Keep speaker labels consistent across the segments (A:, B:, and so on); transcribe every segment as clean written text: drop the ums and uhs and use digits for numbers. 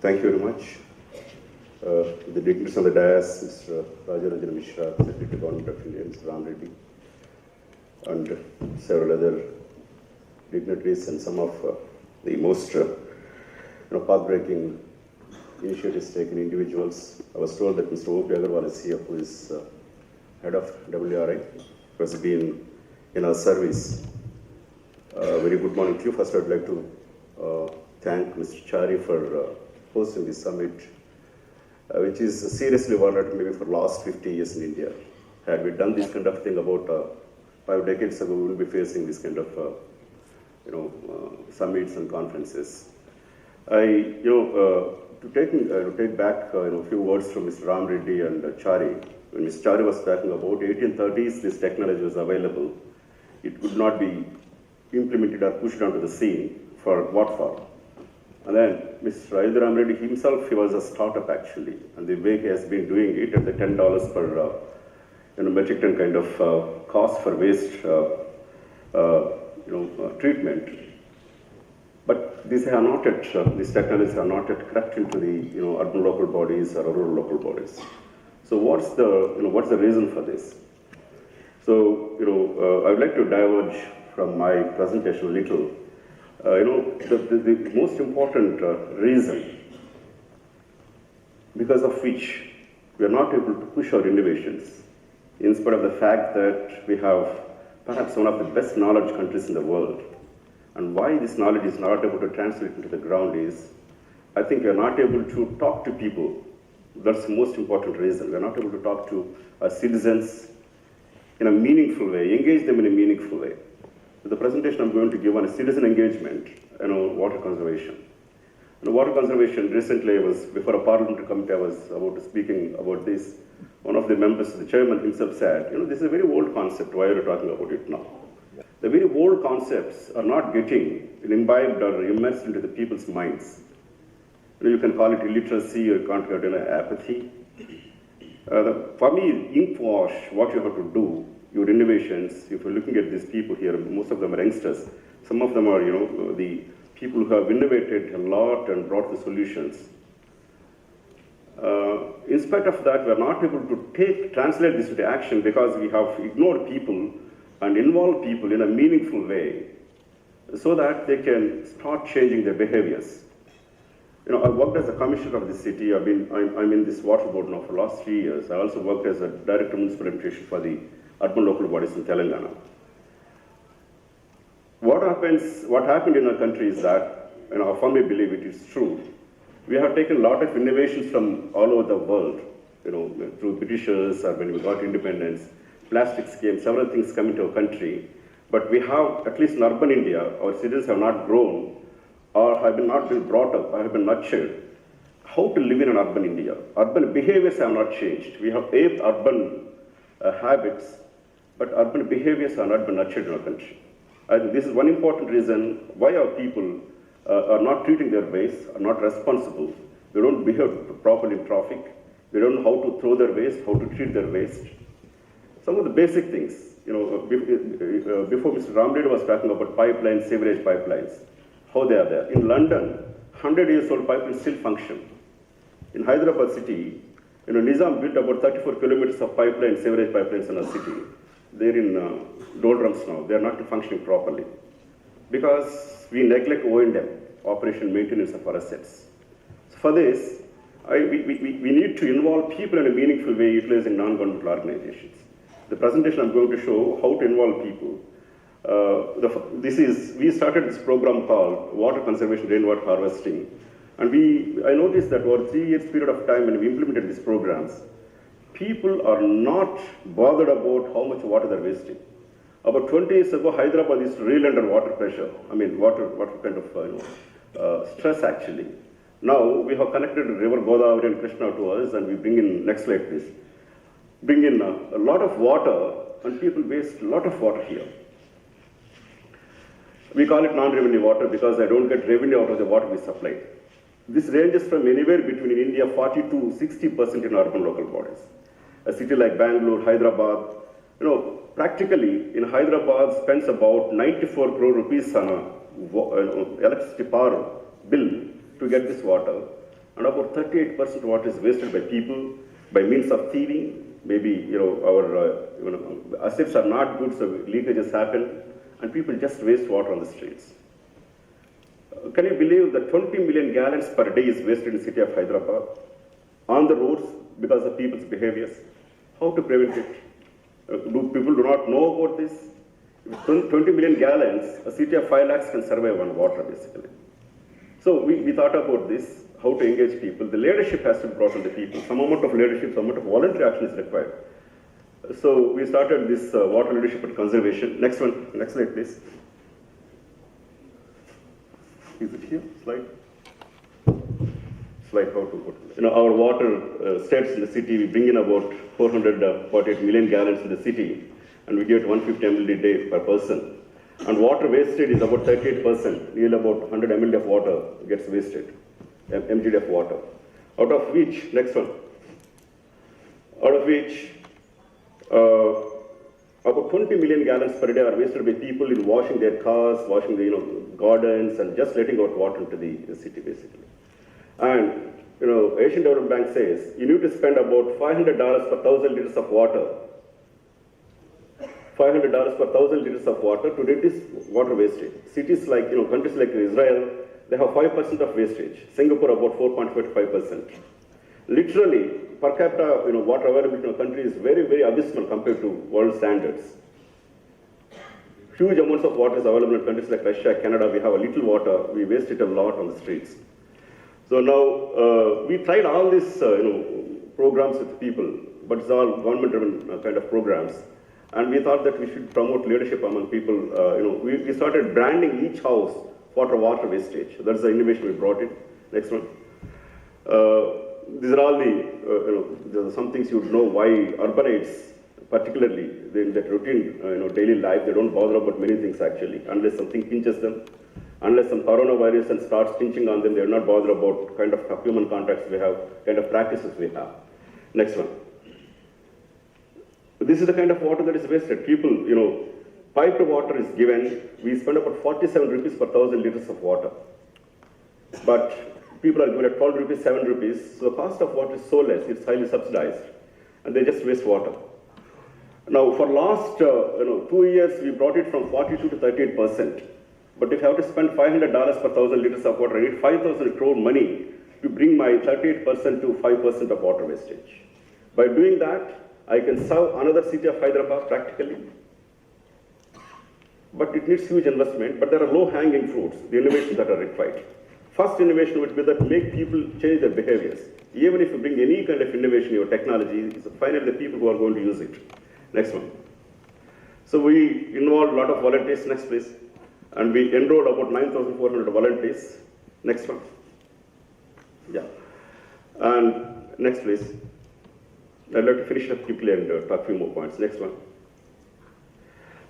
A: Thank you very much. The dignitaries on the dais, Mr. Rajaranjan Mishra, Secretary Government of India, Mr. Ram Reddy, and several other dignitaries and some of the most path-breaking initiatives taken individuals. I was told that Mr. O.P. Agarwal is here, who is head of WRI, who has been in our service. Very good morning to you. First, I'd like to thank Mr. Chari for hosting this summit, which is seriously warranted maybe for the last 50 years in India. Had we done this kind of thing about 5 decades ago, we would be facing this kind of summits and conferences. To take back a few words from Mr. Ram Reddy and Chari. When Mr. Chari was talking about 1830s, this technology was available. It would not be implemented or pushed onto the scene for what for. And then Mr. Ram Reddy himself, he was a startup actually, and the way he has been doing it at the $10 per metric ton kind of cost for waste treatment. But these are not yet, these technologies are not yet crept into the urban local bodies or rural local bodies. So what's the reason for this? So I would like to diverge from my presentation a little. The most important reason because of which we are not able to push our innovations, in spite of the fact that we have perhaps one of the best knowledge countries in the world. And why this knowledge is not able to translate into the ground is, I think we are not able to talk to people. That's the most important reason. We are not able to talk to our citizens in a meaningful way, engage them in a meaningful way. The presentation I'm going to give on citizen engagement, water conservation. Water conservation, recently before a parliamentary committee, I was speaking about this. One of the members, the chairman himself said, this is a very old concept, why are you talking about it now? The very old concepts are not getting imbibed or immersed into the people's minds. You can call it illiteracy or you can't call it apathy. For me, ink wash, what you have to do, your innovations, if you're looking at these people here, most of them are youngsters. Some of them are, the people who have innovated a lot and brought the solutions. In spite of that, we are not able to translate this into action because we have ignored people and involve people in a meaningful way so that they can start changing their behaviors. I worked as a commissioner of the city. I'm in this water board now for the last 3 years. I also worked as a director of municipal administration for the urban local bodies in Telangana. What happened in our country is that, I firmly believe it is true, we have taken a lot of innovations from all over the world, through Britishers or when we got independence. Plastics came, several things come into our country, but we have, at least in urban India, our citizens have not grown or have not been brought up, or have been nurtured how to live in an urban India. Urban behaviors have not changed. We have aped urban habits, but urban behaviors are not been nurtured in our country. I think this is one important reason why our people are not treating their waste, are not responsible. They don't behave properly in traffic. They don't know how to throw their waste, how to treat their waste. Some of the basic things, before Mr. Ram Reddy was talking about pipelines, sewerage pipelines, how they are there. In London, 100 years old pipelines still function. In Hyderabad city, Nizam built about 34 kilometers of pipeline, sewerage pipelines in our city. They're in doldrums now. They're not functioning properly because we neglect O&M, operation maintenance of our assets. So for this, we need to involve people in a meaningful way utilizing non-governmental organizations. The presentation I'm going to show how to involve people. We started this program called Water Conservation, Rainwater Harvesting. And I noticed that over 3 years period of time when we implemented these programs, people are not bothered about how much water they're wasting. About 20 years ago, Hyderabad is really under water pressure. Water kind of stress actually. Now we have connected River Godavari and Krishna to us, and we bring in, next slide please, bring in a lot of water, and people waste a lot of water here. We call it non-revenue water because I don't get revenue out of the water we supply. This ranges from anywhere between in India 40 to 60% in urban local bodies. A city like Bangalore, Hyderabad, practically in Hyderabad spends about 94 crore rupees on a electricity power bill to get this water. and about 38% water is wasted by people by means of thieving. Maybe our assets are not good, so leakages happen, and people just waste water on the streets. Can you believe that 20 million gallons per day is wasted in the city of Hyderabad on the roads because of people's behaviors? How to prevent it? People do not know about this? With 20 million gallons, a city of 5 lakhs can survive on water, basically. So we thought about this, how to engage people. The leadership has to be brought on the people. Some amount of leadership, some amount of voluntary action is required. So we started this water leadership and conservation. Next one, next slide, please. Is it here? Slide how to put it. Our water states in the city, we bring in about 448 million gallons in the city, and we get 150 ml a day per person. And water wasted is about 38%, nearly about 100 ml of water gets wasted, mgd of water. Out of which, next one, out of which about 20 million gallons per day are wasted by people in washing their cars, washing the gardens, and just letting out water into the city, basically. And Asian Development Bank says you need to spend about $500 per 1,000 liters of water. $500 per 1,000 liters of water to reduce water wastage. Cities like countries like Israel, they have 5% of wastage. Singapore about 4.45%. Literally, per capita, water availability in our country is very, very abysmal compared to world standards. Huge amounts of water is available in countries like Russia, Canada. We have a little water. We waste it a lot on the streets. So now we tried all these, programs with people, but it's all government-driven kind of programs. And we thought that we should promote leadership among people. We started branding each house for water wastage. That's the innovation we brought in. Next one. These are all there are some things you would know why urbanites, particularly in that routine, daily life, they don't bother about many things actually, unless something pinches them, unless some coronavirus and starts pinching on them, they're not bothered about kind of human contacts we have, kind of practices we have. Next one. This is the kind of water that is wasted. People, piped water is given. We spend about 47 rupees per 1,000 liters of water. But people are given at 12 rupees, 7 rupees. So the cost of water is so less, it's highly subsidized. And they just waste water. Now, for last 2 years, we brought it from 42 to 38%. But if I have to spend $500 per 1,000 liters of water, I need 5,000 crore money to bring my 38% to 5% of water wastage. By doing that, I can serve another city of Hyderabad practically. But it needs huge investment, but there are low-hanging fruits, the innovations that are required. First innovation would be that make people change their behaviors. Even if you bring any kind of innovation or technology, it's finally the people who are going to use it. Next one. So we involved a lot of volunteers, next please. And we enrolled about 9,400 volunteers. Next one. Yeah. And next please. I'd like to finish up quickly and talk a few more points. Next one.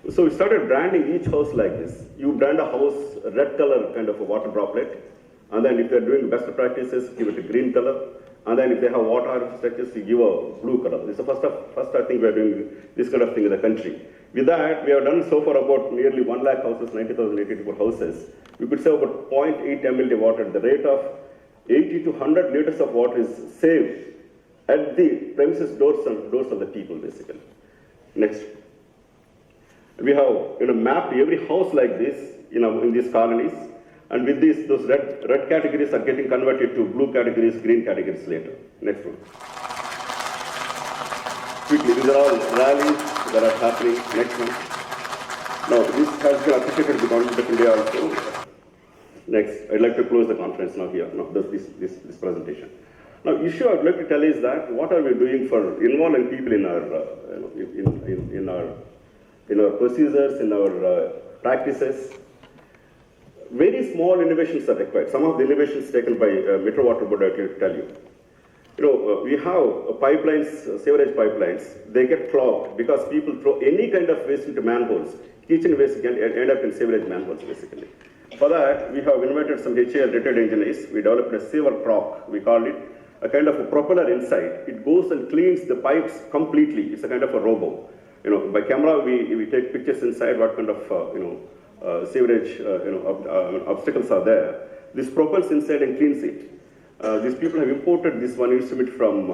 A: So we started branding each house like this. You brand a house a red color kind of a water droplet, and then if they're doing best practices, give it a green color, and then if they have water harvesting structures, you give a blue color. This is the first I think we're doing this kind of thing in the country. With that, we have done so far about nearly 1 lakh houses, 90,084 houses. We could save about 0.8 ml water at the rate of 80 to 100 liters of water is saved at the premises doors of the people, basically. Next. We have mapped every house like this in these colonies, and with this, those red categories are getting converted to blue categories, green categories later. Next one. Quickly, these are all rallies that are happening. Next one. Now, this has been appreciated by the government of India also. Next, I'd like to close the conference now here. Now, this presentation. Now, issue I'd like to tell is that what are we doing for involving people in our in our procedures, in our practices. Very small innovations are required. Some of the innovations taken by Metro Water Board, I'd like to tell you. We have pipelines, sewerage pipelines, they get clogged because people throw any kind of waste into manholes. Kitchen waste can end up in sewerage manholes, basically. For that, we have invited some HAL retired engineers. We developed a sewer crock, we called it, a kind of a propeller inside. It goes and cleans the pipes completely. It's a kind of a robo. By camera, we take pictures inside what kind of, sewerage, obstacles are there. This propels inside and cleans it. These people have imported this one instrument from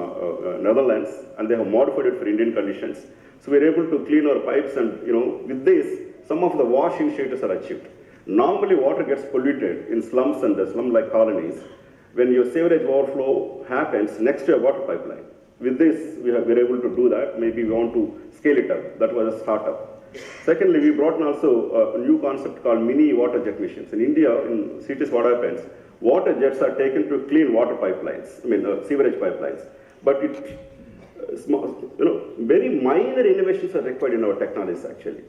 A: Netherlands, and they have modified it for Indian conditions. So we're able to clean our pipes, and with this, some of the wash initiatives are achieved. Normally, water gets polluted in slums and slum-like colonies when your sewerage overflow happens next to a water pipeline. With this, we're able to do that. Maybe we want to scale it up. That was a startup. Secondly, we brought in also a new concept called mini water jet machines. In India, in cities, what happens? Water jets are taken to clean water pipelines, sewerage pipelines. But very minor innovations are required in our technologies actually.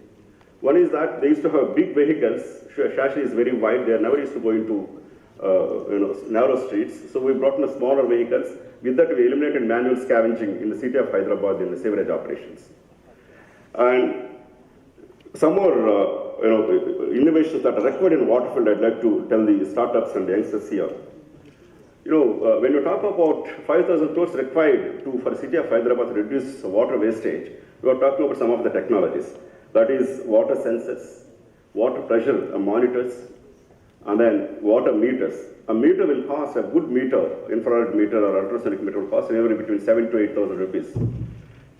A: One is that they used to have big vehicles. Shashi is very wide. They never used to go into narrow streets. So we brought in smaller vehicles. With that, we eliminated manual scavenging in the city of Hyderabad in the sewerage operations. And some more innovations that are required in water field, I'd like to tell the startups and the youngsters here. When you talk about 5,000 crores required for the city of Hyderabad to reduce water wastage, we are talking about some of the technologies. That is water sensors, water pressure monitors, and then water meters. A meter will cost, a good meter, infrared meter or ultrasonic meter will cost anywhere between 7,000 to 8,000 rupees.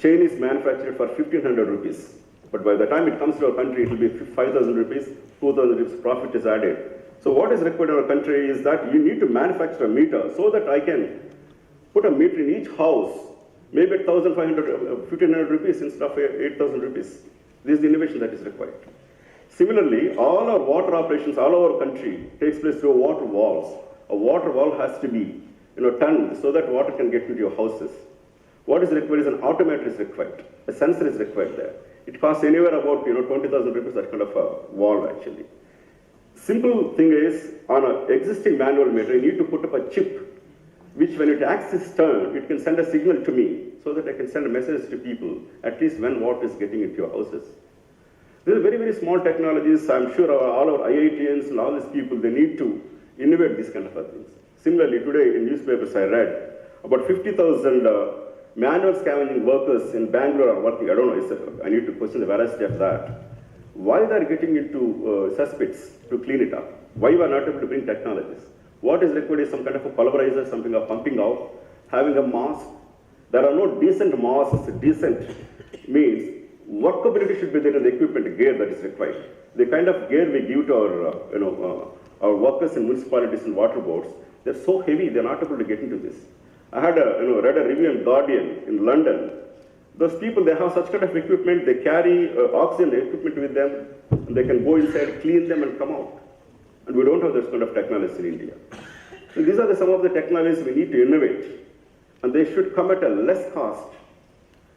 A: Chain is manufactured for 1,500 rupees. But by the time it comes to our country, it will be 5,000 rupees, 2,000 rupees profit is added. So what is required in our country is that you need to manufacture a meter so that I can put a meter in each house, maybe at 1,500, 1,500 rupees instead of 8,000 rupees. This is the innovation that is required. Similarly, all our water operations all over our country takes place through water valves. A water valve has to be turned so that water can get into your houses. What is required is an automator is required. A sensor is required there. It costs anywhere about 20,000 rupees, that kind of a valve actually. Simple thing is, on an existing manual meter, you need to put up a chip, which when it acts its turn, it can send a signal to me, so that I can send a message to people, at least when water is getting into your houses. These are very, very small technologies. I'm sure all our IITians and all these people, they need to innovate these kind of things. Similarly, today in newspapers I read, about 50,000 manual scavenging workers in Bangalore are working. I don't know, I need to question the veracity of that. Why they are getting into suspects to clean it up? Why we are not able to bring technologies? What is required is some kind of a pulverizer, something of pumping out, having a mask. There are no decent masks. Decent means workability should be there in the equipment, gear that is required. The kind of gear we give to our workers in municipalities and water boards, they're so heavy, they're not able to get into this. I had read a review in Guardian in London. Those people, they have such kind of equipment, they carry oxygen equipment with them, and they can go inside, clean them, and come out. And we don't have this kind of technology in India. So these are some of the technologies we need to innovate, and they should come at a less cost.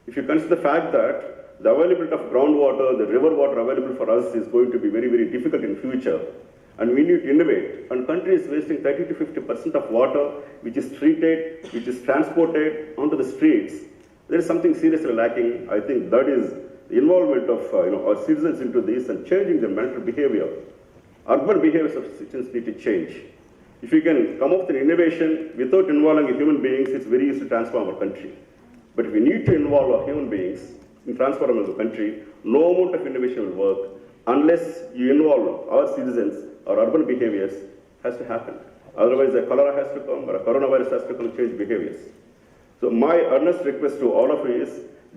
A: If you consider the fact that the availability of groundwater, the river water available for us is going to be very, very difficult in future, and we need to innovate. And country is wasting 30 to 50% of water, which is treated, which is transported onto the streets. There is something seriously lacking. I think that is the involvement of our citizens into this and changing their mental behavior. Urban behaviors of citizens need to change. If we can come up with an innovation without involving human beings, it's very easy to transform our country. But if we need to involve our human beings in transforming the country, no amount of innovation will work unless you involve our citizens, our urban behaviors has to happen. Otherwise, a cholera has to come or a coronavirus has to come and change behaviors. So my earnest request to all of you is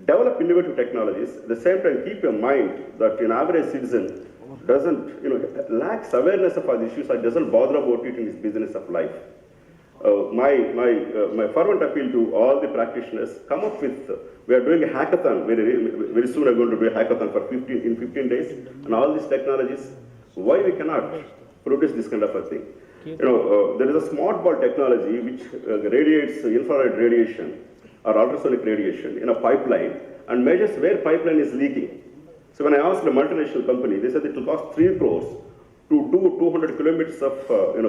A: develop innovative technologies. At the same time, keep in mind that an average citizen doesn't, lacks awareness of all the issues and doesn't bother about it in his business of life. My fervent appeal to all the practitioners, come up with, we are doing a hackathon, very soon I'm going to do a hackathon for 15 days, and all these technologies, why we cannot produce this kind of a thing? There is a smart ball technology which radiates infrared radiation or ultrasonic radiation in a pipeline and measures where pipeline is leaking. So when I asked a multinational company, they said it will cost 3 crores to do 200 kilometers of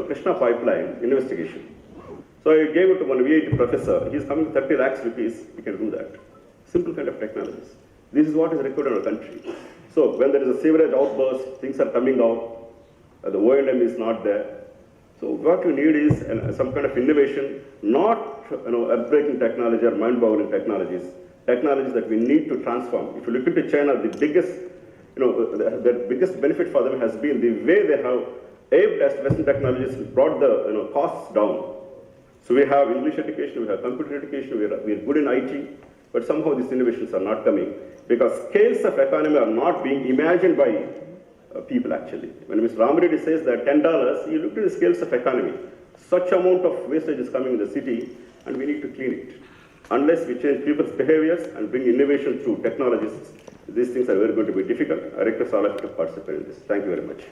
A: Krishna pipeline investigation. So I gave it to one VIT professor. He's coming with 30 lakhs rupees. We can do that. Simple kind of technologies. This is what is required in our country. So when there is a sewerage outburst, things are coming out, the O&M is not there. So what we need is some kind of innovation, not earth-breaking technology or mind-boggling technologies that we need to transform. If you look into China, the biggest benefit for them has been the way they have aimed at Western technologies, brought the costs down. So we have English education, we have computer education, we are good in IT, but somehow these innovations are not coming because scales of economy are not being imagined by people actually. When Mr. Ramaredi says that $10, you look at the scales of economy. Such amount of wastage is coming in the city and we need to clean it. Unless we change people's behaviors and bring innovation through technologies, these things are very going to be difficult. I request all of you to participate in this. Thank you very much.